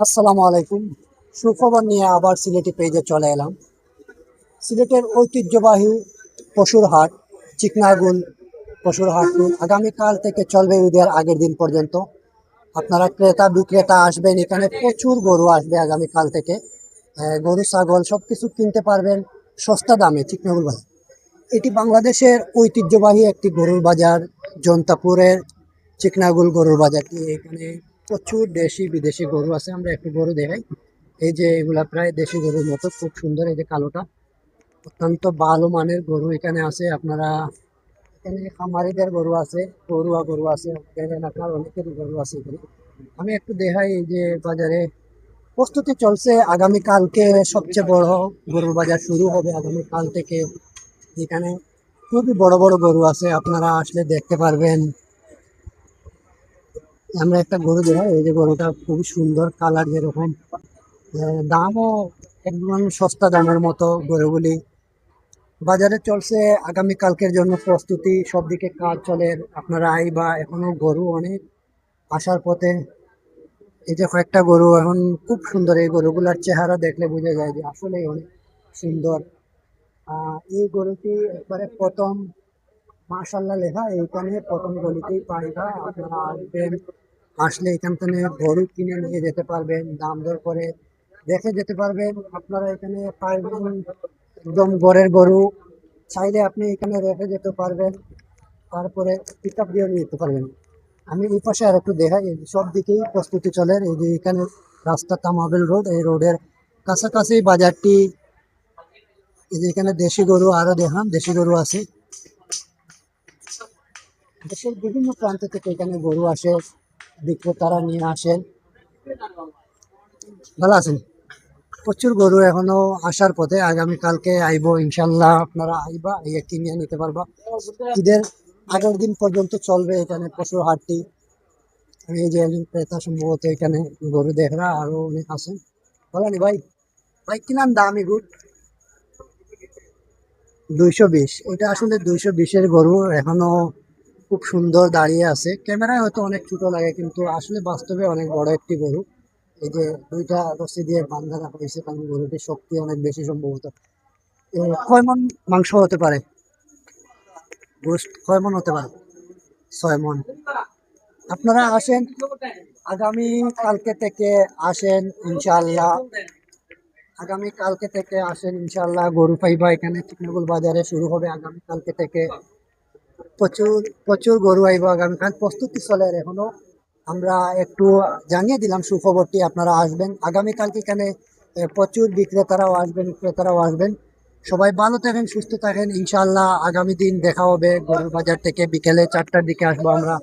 আসসালামু আলাইকুম। সুখবর নিয়ে আবার সিলেটি পেজে চলে এলাম। সিলেটের ঐতিহ্যবাহী পশুর হাট, চিকনাগুল পশুর হাট আগামীকাল থেকে চলবে ঈদের আগের দিন পর্যন্ত। আপনারা ক্রেতা বিক্রেতা আসবেন, এখানে প্রচুর গরু আসবে আগামীকাল থেকে। গরু ছাগল সবকিছু কিনতে পারবেন সস্তা দামে চিকনাগুল বাজার। এটি বাংলাদেশের ঐতিহ্যবাহী একটি গরুর বাজার। জন্তাপুরের চিকনাগুল গরুর বাজারটি, এখানে প্রচুর দেশি বিদেশি গরু আছে। আমরা একটু গরু দেখাই। এই যে এগুলা প্রায় দেশি গরুর মতো, খুব সুন্দর। এই যে কালোটা অত্যন্ত ভালো মানের গরু এখানে আছে। আপনারা এখানে খামারিদের গরু আছে, গরুয়া গরু আছে, এলাকার অনেকেরই গরু আছে এখানে। আমি একটু দেখাই। এই যে বাজারে প্রস্তুতি চলছে, আগামীকালকে সবচেয়ে বড় গরুর বাজার শুরু হবে আগামীকাল থেকে। এখানে খুবই বড় বড় গরু আছে, আপনারা আসলে দেখতে পারবেন। আমরা একটা গরু দেখাই। এই যে গরুটা খুবই সুন্দর, কালার যেরকম, দামও একদম সস্তা দামের মতো গরুগুলি বাজারে চলছে। আগামীকালকের জন্য প্রস্তুতি, সব দিকে কাজ চলে। আপনারা বা এখনো গরু অনেক আসার পথে। এই যে কয়েকটা গরু এখন খুব সুন্দর, এই গরুগুলার চেহারা দেখলে বোঝা যায় যে আসলে অনেক সুন্দর। এই গরুটি একবারে প্রথম মাশাল্লাহ লেখা, এইখানে প্রথম গলিতেই পাইবা। আপনারা আসবেন, আসলে এখান থেকে গরু কিনে নিয়ে যেতে পারবেন, দাম দর করে দেখে যেতে পারবেন। আপনারা এখানে পাইবেন একদম ঘরের গরু, চাইলে আপনি এখানে রেখে যেতে পারবেন, তারপরে পিক আপ দিয়ে নিয়ে যেতে পারবেন। আমি এই পাশে আর একটু দেখাই। এই যে সব দিকেই প্রস্তুতি চলে। এই যে এখানে রাস্তা তামাবেল রোড, এই রোডের কাছাকাছি বাজারটি। এই যে এখানে দেশি গরু আরো দেখান, দেশি গরু আছে। দেশের বিভিন্ন প্রান্ত থেকে এখানে গরু আসে, বিক্রেতারা নিয়ে আসেন। ভালো আছেন? প্রচুর গরু এখনো আসার পথে, আগামীকালকে আইবো ইনশাল্লাহ। আপনারা আইবা, এই কিনে নিতে পারবা। ঈদের আগের দিন পর্যন্ত চলবে এখানে পশুর হাটটি। আমি এই যে একজন ক্রেতা সম্ভবত এখানে গরু দেখরা আরো অনেক আছেন। বলেনি ভাই, ভাই কি নাম দাম এগুলো? 220। এটা আসলে 220-এর গরু, এখনো খুব সুন্দর দাঁড়িয়ে আছে। ক্যামেরায় হয়তো অনেক ছোট লাগে, কিন্তু আসলে বাস্তবে অনেক বড় একটি গরু। এই যে দুইটা রশি দিয়ে বান্ধা রাখা হয়েছে, কারণ গরুটির শক্তি অনেক বেশি সম্ভবত। কয় মন মাংস হতে পারে? গোস্ত কয় মন হতে পারে? 6 মন। আপনারা আসেন, আগামী কালকে থেকে আসেন ইনশাআল্লাহ। আগামী কালকে থেকে আসেন ইনশাআল্লাহ, গরু পাইবা এখানে। চিকনাগুল বাজারে শুরু হবে আগামী কালকে থেকে। প্রচুর প্রচুর গরু আইব আগামীকাল, প্রস্তুতি চলে আর এখনো। আমরা একটু জানিয়ে দিলাম সুখবরটি, আপনারা আসবেন আগামীকালকে এখানে। প্রচুর বিক্রেতারাও আসবেন, ক্রেতারাও আসবেন। সবাই ভালো থাকেন, সুস্থ থাকেন ইনশাআল্লাহ। আগামী দিন দেখা হবে গরুর বাজার থেকে। বিকেলে 4টার দিকে আসবো আমরা।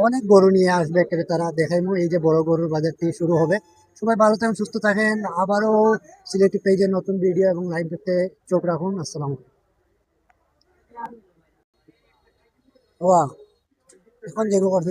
অনেক গরু নিয়ে আসবে ক্রেতারা, দেখাইবো। এই যে বড় গরুর বাজারটি শুরু হবে। সবাই ভালো থাকেন, সুস্থ থাকেন। আবারও সিলেটি পেজে নতুন ভিডিও এবং লাইভ দেখতে চোখ রাখুন। আসসালাম। ওয়া এখন যেগুলো করছি